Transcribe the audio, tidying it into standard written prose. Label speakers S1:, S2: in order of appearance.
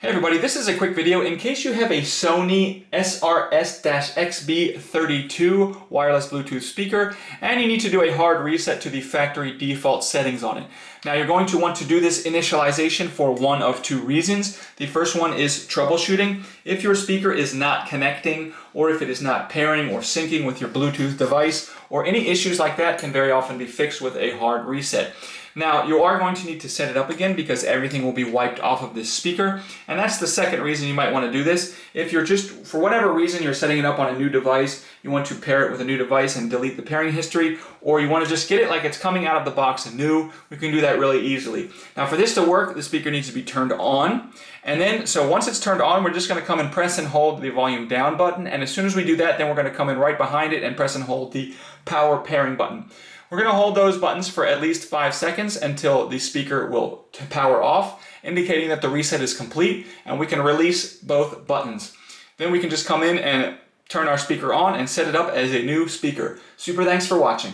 S1: Hey everybody, this is a quick video in case you have a Sony SRS-XB32 wireless Bluetooth speaker and you need to do a hard reset to the factory default settings on it. Now you're going to want to do this initialization for one of two reasons. The first one is troubleshooting. If your speaker is not connecting or if it is not pairing or syncing with your Bluetooth device or any issues like that can very often be fixed with a hard reset. Now, you are going to need to set it up again because everything will be wiped off of this speaker. And that's the second reason you might want to do this. If you're just, for whatever reason, you're setting it up on a new device, you want to pair it with a new device and delete the pairing history, or you want to just get it like it's coming out of the box new, we can do that really easily. Now, for this to work, the speaker needs to be turned on. And then, so once it's turned on, we're just going to come and press and hold the volume down button. And as soon as we do that, then we're going to come in right behind it and press and hold the power pairing button. We're going to hold those buttons for at least 5 seconds until the speaker will power off, indicating that the reset is complete, and we can release both buttons. Then we can just come in and turn our speaker on and set it up as a new speaker. Super thanks for watching.